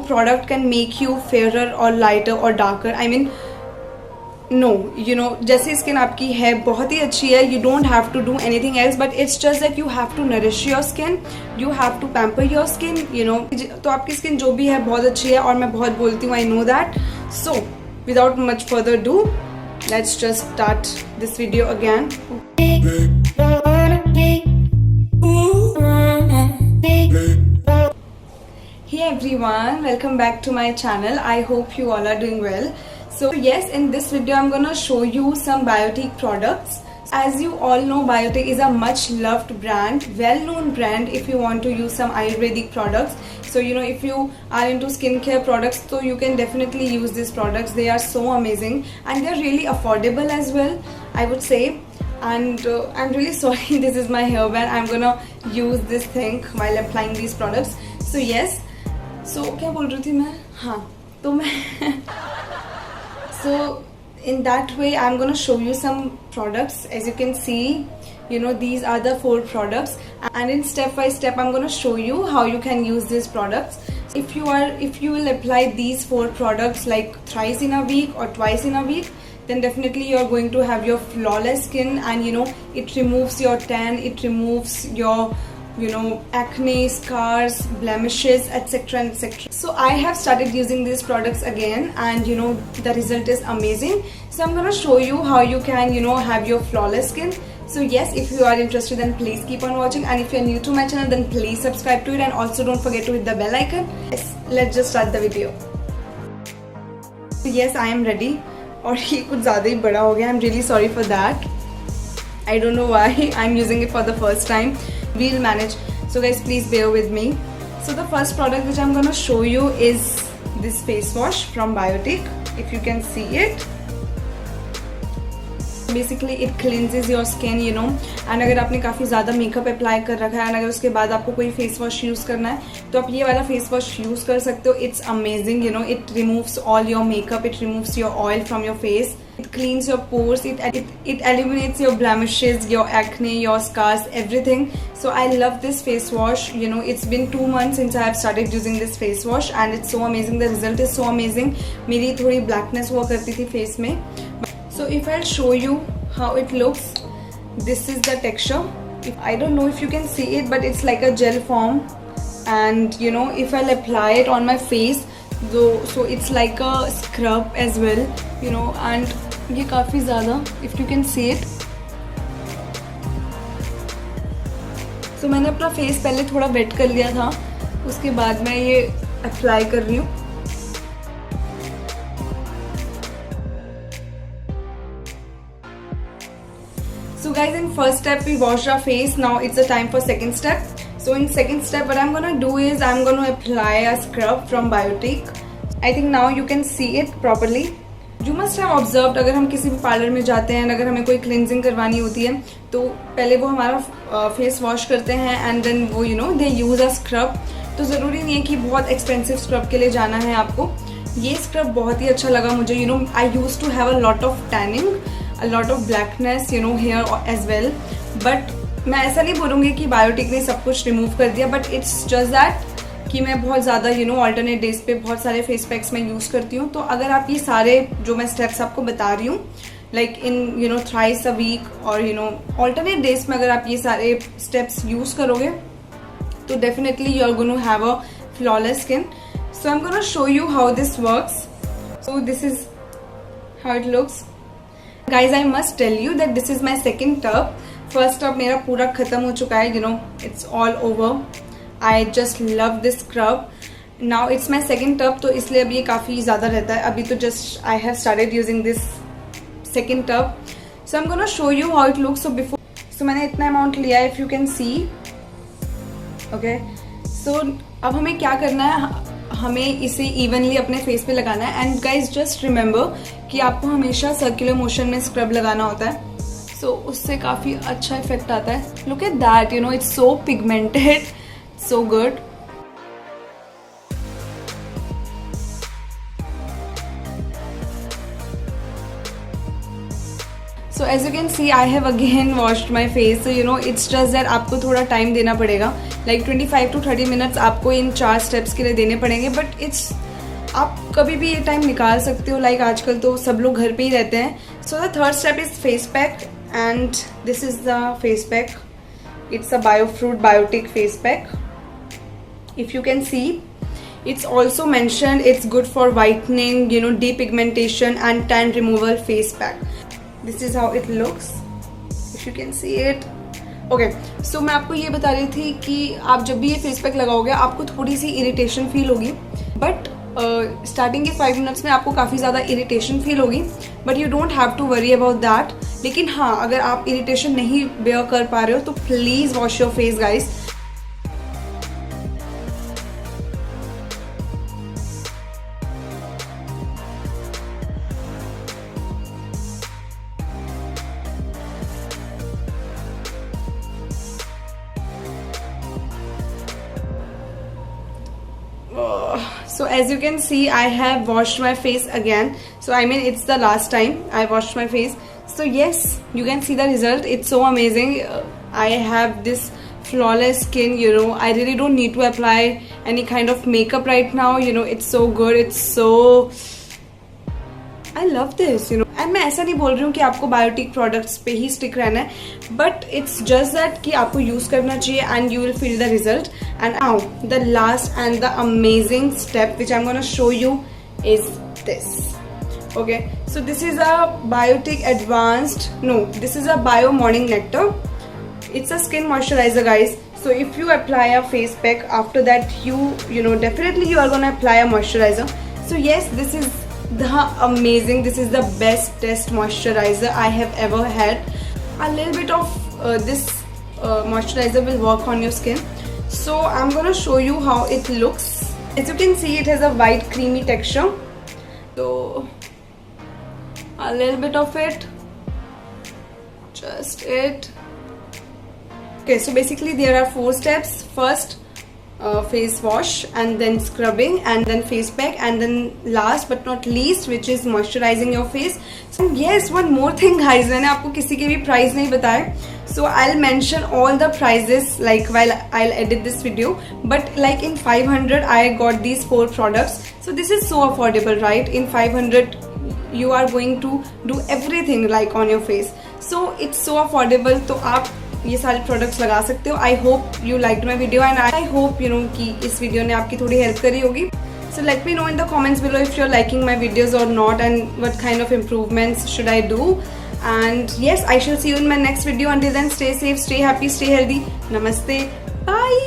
product can make you fairer or lighter or darker. I mean, no, you know, जैसी skin आपकी है बहुत ही अच्छी है, you don't have to do anything else, but it's just that you have to nourish your skin, you have to pamper your skin, you know. तो आपकी skin जो भी है बहुत अच्छी है और मैं बहुत बोलती हूँ, I know that. So without much further ado, let's just start this video again. Hey everyone, welcome back to my channel. I hope you all are doing well. So yes, in this video I'm gonna show you some Biotique products. As you all know, Biotique is a much loved brand, well known brand if you want to use some Ayurvedic products. So you know, if you are into skincare products, so you can definitely use these products. They are so amazing and they are really affordable as well, I would say. And I'm really sorry, this is my hairband. I'm gonna use this thing while applying these products. So yes, so क्या बोल रही थी मैं? हाँ, तो मैं so in that way I'm gonna show you some products. As you can see, you know, these are the 4 products, and in step by step I'm gonna show you how you can use these products. If you will apply these 4 products like thrice in a week or twice in a week, then definitely you're going to have your flawless skin, and you know, it removes your tan, it removes your, you know, acne, scars, blemishes, etc, etc. So I have started using these products again, and you know, the result is amazing. So I'm gonna show you how you can, you know, have your flawless skin. So yes, if you are interested, then please keep on watching, and if you're new to my channel, then please subscribe to it, and also don't forget to hit the bell icon. Yes, let's just start the video. So yes, I am ready. और ये कुछ ज़्यादा ही बड़ा हो गया. I'm really sorry for that. I don't know why. I'm using it for the first time. We'll manage. So guys, please bear with me. So the first product which I'm gonna show you is this face wash from Biotique. If you can see it, basically it cleanses your skin, you know. And अगर आपने काफ़ी ज़्यादा makeup apply कर रखा है, और अगर उसके बाद आपको कोई फेस वॉश यूज़ करना है, तो आप ये वाला फेस वॉश यूज़ कर सकते हो. It's amazing, you know. It removes all your makeup, it removes your oil from your face, it cleans your pores, it eliminates your blemishes, your acne, your scars, everything. So I love this face wash. You know, it's been 2 months since I have started using this face wash, and it's so amazing. The result is so amazing. मेरी थोड़ी blackness हुआ करती थी face में. So if I'll show you how it looks, this is the texture. I don't know if you can see it, but it's like a gel form, and you know, if I'll apply it on my face, so it's like a scrub as well, you know. And ये काफ़ी ज़्यादा, if you can see it. So मैंने अपना face पहले थोड़ा wait कर लिया था, उसके बाद मैं ये अप्लाई कर रही हूँ. So guys, in first step we washed our face. Now it's the time for second step. So in second step, what I'm gonna do is I'm gonna apply a scrub from Biotique. I think now you can see it properly. You must have observed, अगर हम किसी भी parlour में जाते हैं, अगर हमें कोई क्लिनजिंग करवानी होती है, तो पहले वो हमारा फेस वॉश करते हैं, एंड देन वो, you know, they use a scrub. तो ज़रूरी नहीं है कि बहुत एक्सपेंसिव स्क्रब के लिए जाना है आपको. ये स्क्रब बहुत ही अच्छा लगा मुझे. You know, I use to have a lot of tanning, a lot of blackness, you know, here as well. But मैं ऐसा नहीं बोलूँगी कि बायोटिक ने सब कुछ रिमूव कर दिया, बट इट्स जस्ट दैट कि मैं बहुत ज़्यादा, यू नो, ऑल्टरनेट डेज पे बहुत सारे फेस पैक्स मैं यूज़ करती हूँ. तो अगर आप ये सारे जो मैं स्टेप्स आपको बता रही हूँ, like in, you know, thrice a week और यू नो ऑल्टरनेट डेज में अगर आप ये सारे स्टेप्स यूज़ करोगे, तो definitely you are going to have a flawless skin. So I am gonna show you how this works. So this is how it looks. Guys, I must tell you that this is my second tub. First tub मेरा पूरा खत्म हो चुका है, you know, it's all over. I just love this scrub. Now it's my second tub, तो इसलिए अभी ये काफ़ी ज़्यादा रहता है. अभी तो just I have started using this second tub. So I'm gonna show you how it looks. So before, so मैंने इतना amount लिया है, if you can see. Okay. So अब हमें क्या करना है, हमें इसे इवनली अपने फेस पे लगाना है. एंड गाइज जस्ट रिमेंबर कि आपको हमेशा सर्कुलर मोशन में स्क्रब लगाना होता है. सो उससे काफ़ी अच्छा इफेक्ट आता है. Look at that, you know, it's so pigmented, so good. So as you can see I have again washed my face. So you know it's just that आपको थोड़ा टाइम देना पड़ेगा, लाइक 25 to 30 मिनट्स आपको इन 4 steps के लिए देने पड़ेंगे. But it's आप कभी भी ये टाइम निकाल सकते हो, लाइक आजकल तो सब लोग घर पे ही रहते हैं. So the third step is face pack and this is the face pack. It's a biofruit biotic face pack. If you can see it's also mentioned it's good for whitening, you know, depigmentation and tan removal face pack. This is how it looks if you can see it. Okay, so मैं आपको ये बता रही थी कि आप जब भी ये फेस पैक लगाओगे आपको थोड़ी सी इरिटेशन फील होगी, बट स्टार्टिंग के 5 मिनट्स में आपको काफ़ी ज़्यादा इरिटेशन फील होगी, but you don't have to worry about that. लेकिन हाँ, अगर आप इरिटेशन नहीं बेयर कर पा रहे हो तो please wash your face guys. So as you can see I have washed my face again. So I mean it's the last time I washed my face. So yes, you can see the result. It's so amazing. I have this flawless skin, you know. I really don't need to apply any kind of makeup right now, you know. It's so good. It's so I love this, you know. And मैं ऐसा नहीं बोल रही हूँ कि आपको biotic products पे ही stick रहना है, बट इट्स जस्ट दैट कि आपको यूज करना चाहिए and you will feel the result. And now the last and the amazing step which I am gonna show you is this. Okay, so this is a biotic advanced, no, this is a bio morning nectar. It's a skin moisturizer guys. So if you apply a face pack, after that you know definitely you are gonna apply a moisturizer. So yes, this is the amazing, this is the bestest moisturizer I have ever had. A little bit of this moisturizer will work on your skin. So I'm gonna show you how it looks. As you can see, it has a white creamy texture. So a little bit of it, just it. Okay, so basically there are 4 steps. First face wash, and then scrubbing, and then face pack, and then last but not least which is moisturizing your face. So yes, one more thing guys, मैंने आपको किसी के भी price नहीं बताए. So I'll mention all the prices like while I'll edit this video, but like in 500 I got these 4 products. So this is so affordable, right? In 500 you are going to do everything like on your face. So it's so affordable. तो आप ये सारे products लगा सकते हो. I hope you liked my video and I hope you know कि इस video ने आपकी थोड़ी हेल्प करी होगी. So let me know in the comments below if you are liking my videos or not and what kind of improvements should I do. And yes, I shall see you in my next video. Until then, stay safe, stay happy, stay healthy. नमस्ते, bye.